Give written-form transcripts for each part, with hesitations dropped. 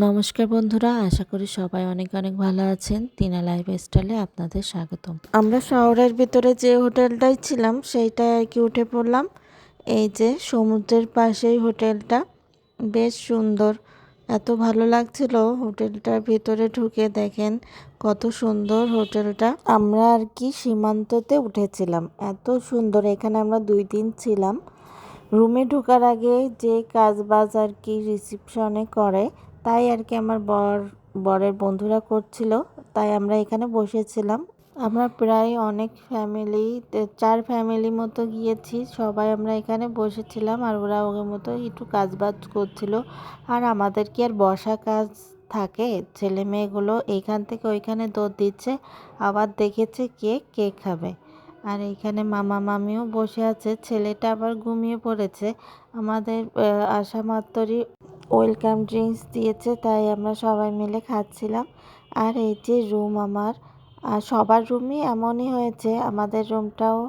নমস্কার বন্ধুরা, আশা করি সবাই অনেক অনেক ভালো আছেন। টিনা লাইফস্টাইলে আপনাদের স্বাগতম। আমরা শহরের ভিতরে যে হোটেলটায় ছিলাম সেইটায় আর কি উঠে পড়লাম। এই যে সমুদ্রের পাশেই হোটেলটা, বেশ সুন্দর, এত ভালো লাগছিল হোটেলটার ভিতরে ঢুকে। দেখেন কত সুন্দর হোটেলটা। আমরা আর কি সীমান্ততে উঠেছিলাম, এত সুন্দর। এখানে আমরা 2 দিন ছিলাম। রুমে ঢোকার আগে যে কাজবাজ আর কি রিসিপশনে করে, তাই আর কি আমার বরের বন্ধুরা করছিল, তাই আমরা এখানে বসেছিলাম। আমরা প্রায় অনেক ফ্যামিলি, 4 ফ্যামিলি মতো গিয়েছি। সবাই আমরা এখানে বসেছিলাম আর ওরা ওদের মতো একটু কাজবাজ করছিল। আর আমাদের কি আর বসা কাজ থাকে? ছেলে মেয়েগুলো এইখান থেকে ওইখানে দৌড় দিচ্ছে, আবার দেখেছে কে খাবে। আর এইখানে মামা মামিও বসে আছে, ছেলেটা আবার ঘুমিয়ে পড়েছে। আমাদের আসা মাত্রই ওয়েলকাম ড্রিঙ্কস দিয়েছে, তাই আমরা সবাই মিলে খাচ্ছিলাম। আর এই যে রুম আমার, আর সবার রুমই এমনই হয়েছে, আমাদের রুমটাও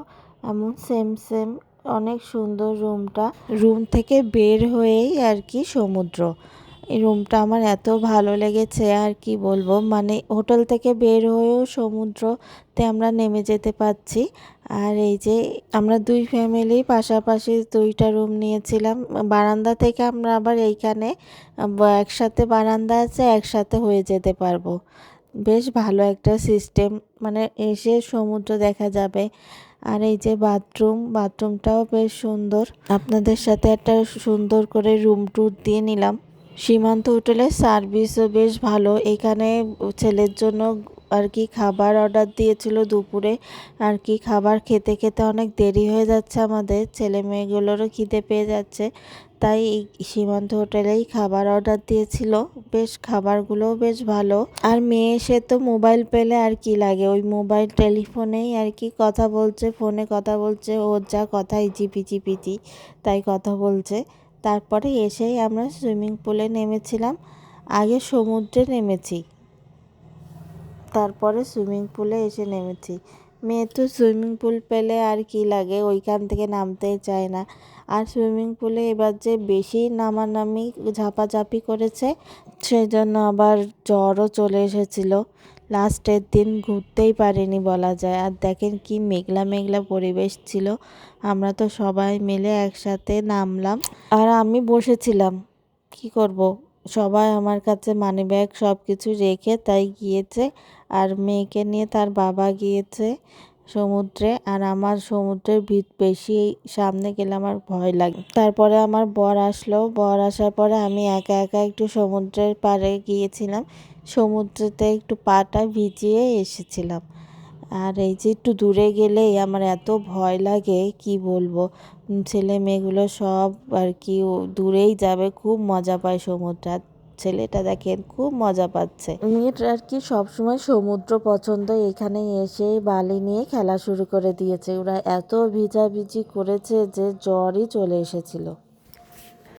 এমন সেম অনেক সুন্দর রুমটা। রুম থেকে বের হয়েই আর কি সমুদ্র। এই রুমটা আমার এত ভালো লেগেছে, আর কি বলবো, মানে হোটেল থেকে বের হয়েও সমুদ্রতে আমরা নেমে যেতে পারছি। আর এই যে আমরা 2 ফ্যামিলি পাশাপাশি 2টা রুম নিয়েছিলাম। বারান্দা থেকে আমরা আবার এইখানে একসাথে বারান্দা আছে, একসাথে হয়ে যেতে পারবো। বেশ ভালো একটা সিস্টেম, মানে এসে সমুদ্র দেখা যাবে। আর এই যে বাথরুমটাও বেশ সুন্দর। আপনাদের সাথে একটা সুন্দর করে রুম ট্যুর দিয়ে নিলাম। সীমান্ত হোটেলের সার্ভিসও বেশ ভালো। এখানে ছেলের জন্য আর কি খাবার অর্ডার দিয়েছিল দুপুরে। আর কি খাবার খেতে খেতে অনেক দেরি হয়ে যাচ্ছে, আমাদের ছেলে মেয়েগুলোরও খিদে পেয়ে যাচ্ছে, তাই এই সীমান্ত হোটেলেই খাবার অর্ডার দিয়েছিল। বেশ খাবারগুলোও বেশ ভালো। আর মেয়ে এসে তো মোবাইল পেলে আর কি লাগে, ওই মোবাইল টেলিফোনেই আর কি কথা বলছে, ফোনে কথা বলছে, ওর যা কথা ইচিপিচিপিচি, তাই কথা বলছে। তারপরে এসেই আমরা সুইমিং পুলে নেমেছিলাম। আগে সমুদ্রে নেমেছি, তারপরে সুইমিং পুলে এসে নেমেছি। মেয়ে তো সুইমিং পুল পেলে আর কি লাগে, ওইখান থেকে নামতেই চায় না। আর সুইমিং পুলে এবার যে বেশি নামানামি ঝাপাঝাপি করেছে, সেই জন্য আবার জ্বরও চলে এসেছিল। লাস্টের দিন ঘুরতেই পারিনি বলা যায়। আর দেখেন কি মেঘলা মেঘলা পরিবেশ ছিল। আমরা তো সবাই মিলে একসাথে নামলাম, আর আমি বসেছিলাম, কি করব, সবাই আমার কাছে মানিব্যাগ সব কিছু রেখে তাই গিয়েছে। আর মেয়েকে নিয়ে তার বাবা গিয়েছে সমুদ্রে। আর আমার সমুদ্রের বেশি সামনে গেলে আমার ভয় লাগে। তারপরে আমার বর আসলো, বর আসার পরে আমি একা একা একটু সমুদ্রের পাড়ে গিয়েছিলাম, সমুদ্রেতে একটু পাটা ভিজিয়ে এসেছিলাম। আর এই যে একটু দূরে গেলেই আমার এত ভয় লাগে, কি বলবো। ছেলে মেয়েগুলো সব আর কি দূরেই যাবে, খুব মজা পায় সমুদ্র। ছেলেটা দেখেন খুব মজা পাচ্ছে। মেয়ের আর কি সবসময় সমুদ্র পছন্দ, এখানে এসে বালি নিয়ে খেলা শুরু করে দিয়েছে। ওরা এত ভিজাভিজি করেছে যে জ্বরই চলে এসেছিল।